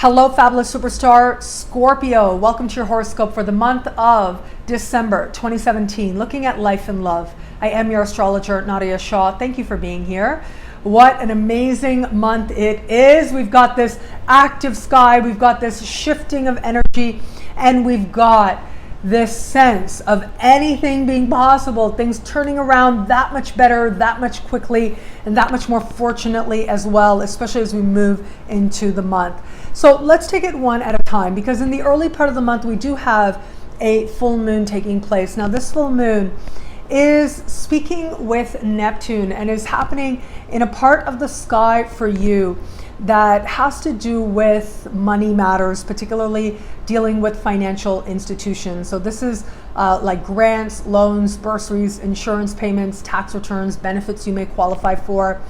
Hello, fabulous superstar Scorpio. Welcome to your horoscope for the month of December 2017. Looking at life and love. I am your astrologer, Nadiya Shah. Thank you for being here. What an amazing month it is. We've got this active sky, we've got this shifting of energy, and we've got this sense of anything being possible, things turning around that much better, that much quickly, and that much more fortunately as well, especially as we move into the month. So let's take it one at a time, because in the early part of the month, we do have a full moon taking place. Now, this full moon is speaking with Neptune and is happening in a part of the sky for you that has to do with money matters, particularly dealing with financial institutions. So this is like grants, loans, bursaries, insurance payments, tax returns, benefits you may qualify for.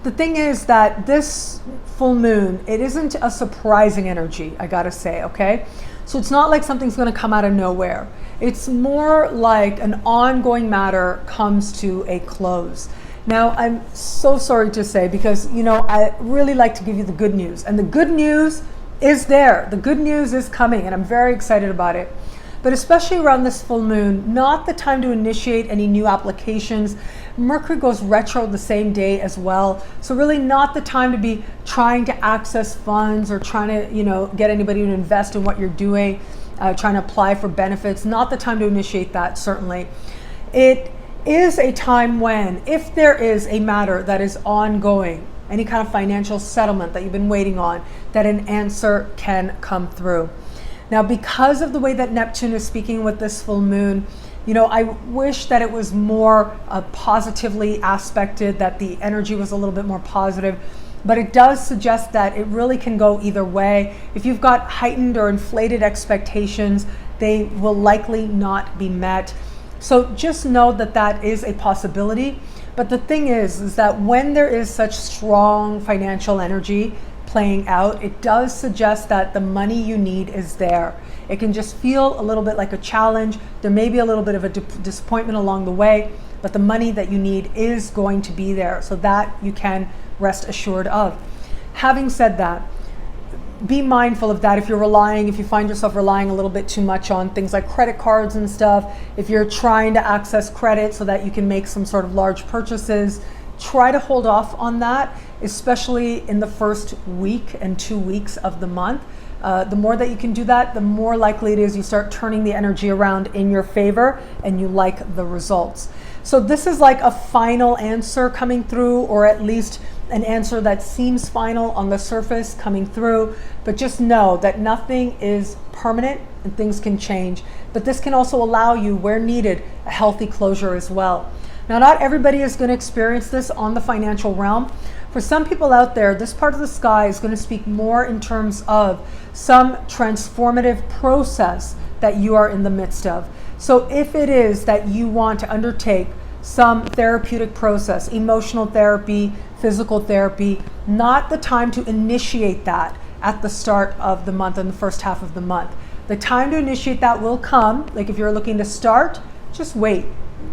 The thing is that this full moon, it isn't a surprising energy, I gotta say, okay? So it's not like something's gonna come out of nowhere. It's more like an ongoing matter comes to a close. Now, I'm so sorry to say, because, you know, I really like to give you the good news. And the good news is there. The good news is coming, and I'm very excited about it. But especially around this full moon, not the time to initiate any new applications. Mercury goes retro the same day as well. So really not the time to be trying to access funds or trying to, you know, get anybody to invest in what you're doing, trying to apply for benefits. Not the time to initiate that, certainly. It is a time when, if there is a matter that is ongoing, any kind of financial settlement that you've been waiting on, that an answer can come through. Now, because of the way that Neptune is speaking with this full moon, you know, I wish that it was more positively aspected, that the energy was a little bit more positive, but it does suggest that it really can go either way. If you've got heightened or inflated expectations, they will likely not be met. So just know that that is a possibility. But the thing is that when there is such strong financial energy playing out, it does suggest that the money you need is there. It can just feel a little bit like a challenge. There may be a little bit of a disappointment along the way, but the money that you need is going to be there. So that you can rest assured of. Having said that, be mindful of that if you find yourself relying a little bit too much on things like credit cards and stuff. If you're trying to access credit so that you can make some sort of large purchases, try to hold off on that, especially in the first week and 2 weeks of the month. The more that you can do that, the more likely it is you start turning the energy around in your favor and you like the results. So this is like a final answer coming through, or at least an answer that seems final on the surface coming through, but just know that nothing is permanent and things can change. But this can also allow you, where needed, a healthy closure as well. Now, not everybody is going to experience this on the financial realm. For some people out there, this part of the sky is going to speak more in terms of some transformative process that you are in the midst of. So if it is that you want to undertake some therapeutic process, emotional therapy, physical therapy, not the time to initiate that at the start of the month, in the first half of the month. The time to initiate that will come. Like if you're looking to start, just wait.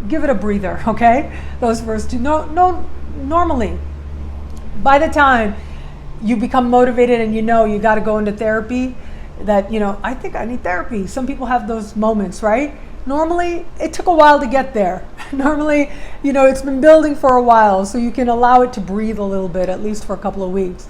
Give it a breather, okay? Those first two. Normally, by the time you become motivated and you know you got to go into therapy, that, you know, I think I need therapy. Some people have those moments, right? Normally, it took a while to get there. Normally, you know, it's been building for a while, so you can allow it to breathe a little bit, at least for a couple of weeks.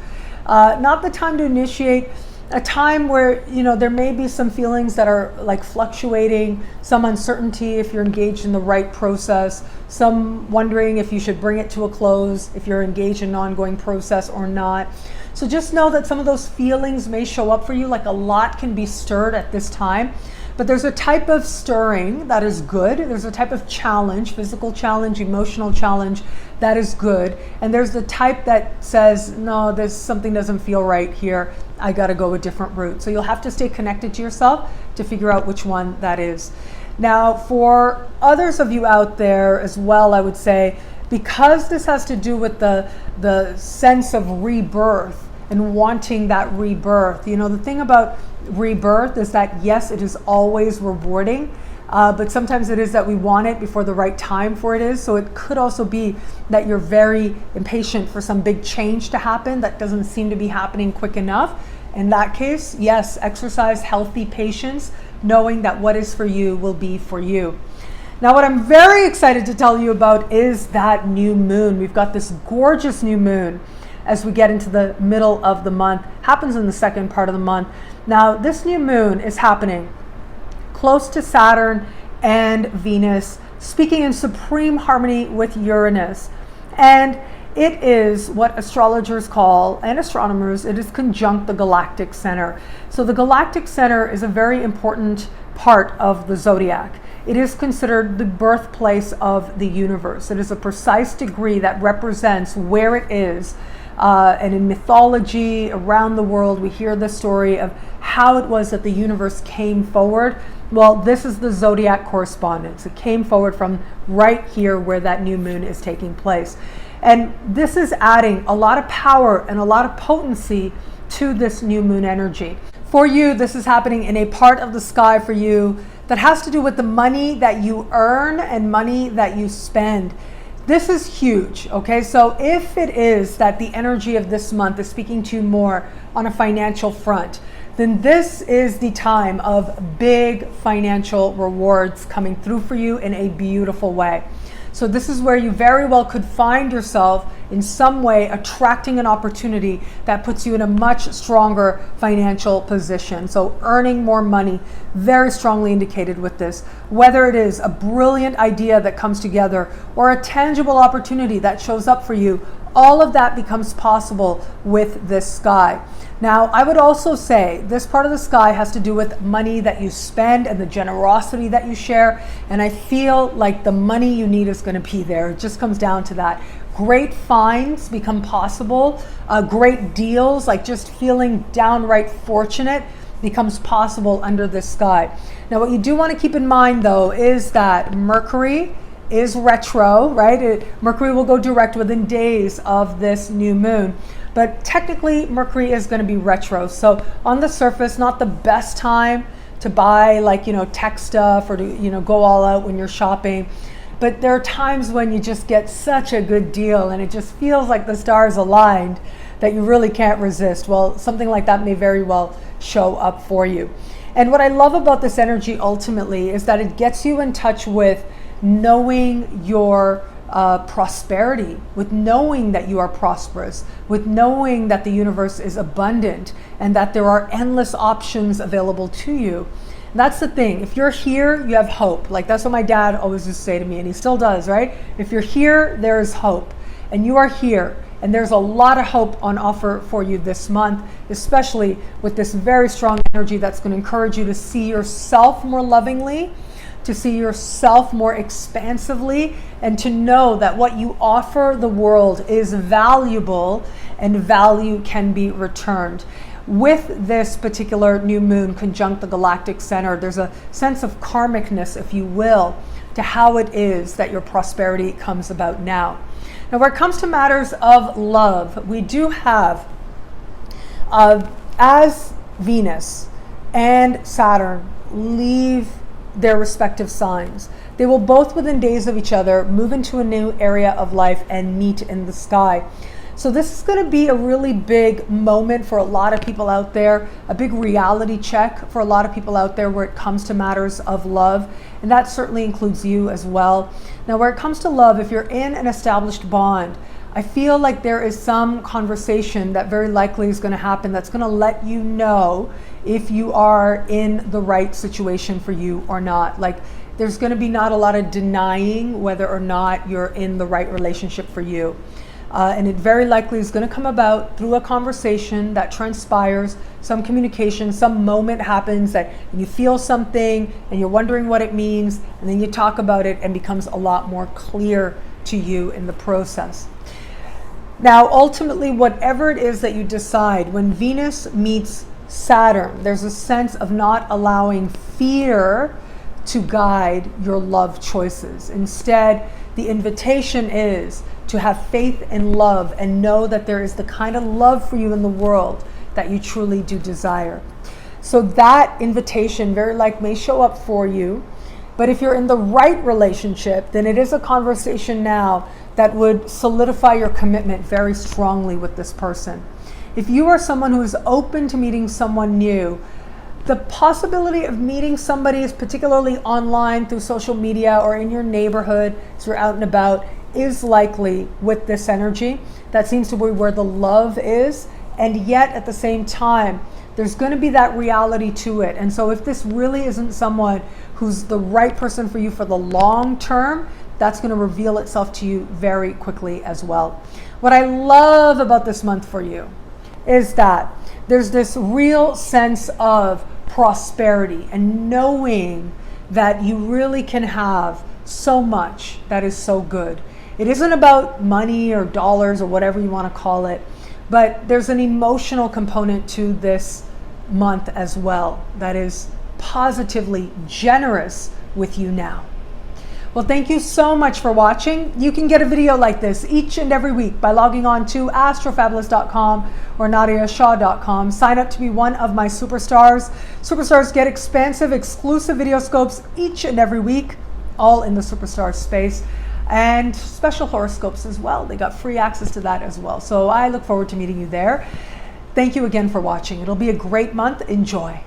Not the time to initiate. A time where, you know, there may be some feelings that are like fluctuating, some uncertainty if you're engaged in the right process, some wondering if you should bring it to a close, if you're engaged in an ongoing process or not. So just know that some of those feelings may show up for you, like a lot can be stirred at this time. But there's a type of stirring that is good. There's a type of challenge, physical challenge, emotional challenge, that is good. And there's the type that says, no, there's something doesn't feel right here. I got to go a different route. So you'll have to stay connected to yourself to figure out which one that is. Now, for others of you out there as well, I would say, because this has to do with the sense of rebirth and wanting that rebirth, you know, the thing about rebirth is that, yes, it is always rewarding, but sometimes it is that we want it before the right time for it is. So it could also be that you're very impatient for some big change to happen that doesn't seem to be happening quick enough. In that case, yes, exercise healthy patience, knowing that what is for you will be for you. Now, what I'm very excited to tell you about is that new moon. We've got this gorgeous new moon as we get into the middle of the month. Happens in the second part of the month. Now, this new moon is happening close to Saturn and Venus, speaking in supreme harmony with Uranus. And it is what astrologers call, and astronomers, it is conjunct the galactic center. So the galactic center is a very important part of the zodiac. It is considered the birthplace of the universe. It is a precise degree that represents where it is. And in mythology around the world, we hear the story of how it was that the universe came forward. Well, this is the zodiac correspondence. It came forward from right here where that new moon is taking place. And this is adding a lot of power and a lot of potency to this new moon energy. For you, this is happening in a part of the sky for you that has to do with the money that you earn and money that you spend. This is huge, okay? So if it is that the energy of this month is speaking to you more on a financial front, then this is the time of big financial rewards coming through for you in a beautiful way. So this is where you very well could find yourself in some way attracting an opportunity that puts you in a much stronger financial position. So earning more money, very strongly indicated with this. Whether it is a brilliant idea that comes together or a tangible opportunity that shows up for you, all of that becomes possible with this sky. Now, I would also say this part of the sky has to do with money that you spend and the generosity that you share. And I feel like the money you need is going to be there. It just comes down to that. Great finds become possible. Great deals, like just feeling downright fortunate, becomes possible under this sky. Now, what you do want to keep in mind, though, is that Mercury is retro, right? Mercury will go direct within days of this new moon. But technically, Mercury is going to be retro. So on the surface, not the best time to buy tech stuff or to, go all out when you're shopping. But there are times when you just get such a good deal and it just feels like the stars aligned that you really can't resist. Well, something like that may very well show up for you. And what I love about this energy ultimately is that it gets you in touch with knowing your prosperity, with knowing that you are prosperous, with knowing that the universe is abundant and that there are endless options available to you. And that's the thing. If you're here, you have hope. Like that's what my dad always used to say to me, and he still does, right? If you're here, there is hope. And you are here. And there's a lot of hope on offer for you this month, especially with this very strong energy that's going to encourage you to see yourself more lovingly, to see yourself more expansively, and to know that what you offer the world is valuable and value can be returned. With this particular new moon conjunct the galactic center, there's a sense of karmicness, if you will, to how it is that your prosperity comes about now. Now, where it comes to matters of love, we do have, as Venus and Saturn leave their respective signs, they will both within days of each other move into a new area of life and meet in the sky. So this is going to be a really big moment for a lot of people out there, a big reality check for a lot of people out there where it comes to matters of love. And that certainly includes you as well. Now, where it comes to love, if you're in an established bond, I feel like there is some conversation that very likely is going to happen that's going to let you know if you are in the right situation for you or not. Like there's going to be not a lot of denying whether or not you're in the right relationship for you. And it very likely is going to come about through a conversation that transpires, some communication, some moment happens that you feel something and you're wondering what it means, and then you talk about it and becomes a lot more clear to you in the process. Now, ultimately, whatever it is that you decide, when Venus meets Saturn, there's a sense of not allowing fear to guide your love choices. Instead, the invitation is to have faith and love and know that there is the kind of love for you in the world that you truly do desire. So that invitation very likely may show up for you, but if you're in the right relationship, then it is a conversation now that would solidify your commitment very strongly with this person. If you are someone who is open to meeting someone new, the possibility of meeting somebody is particularly online through social media or in your neighborhood as you're out and about is likely with this energy. That seems to be where the love is. And yet at the same time, there's going to be that reality to it. And so if this really isn't someone who's the right person for you for the long term, that's going to reveal itself to you very quickly as well. What I love about this month for you is that there's this real sense of prosperity and knowing that you really can have so much that is so good. It isn't about money or dollars or whatever you want to call it, but there's an emotional component to this month as well that is positively generous with you now. Well, thank you so much for watching. You can get a video like this each and every week by logging on to astrofabulous.com or nadiyashah.com. Sign up to be one of my superstars. Superstars get expansive, exclusive video scopes each and every week, all in the superstar space, and special horoscopes as well. They got free access to that as well. So I look forward to meeting you there. Thank you again for watching. It'll be a great month. Enjoy.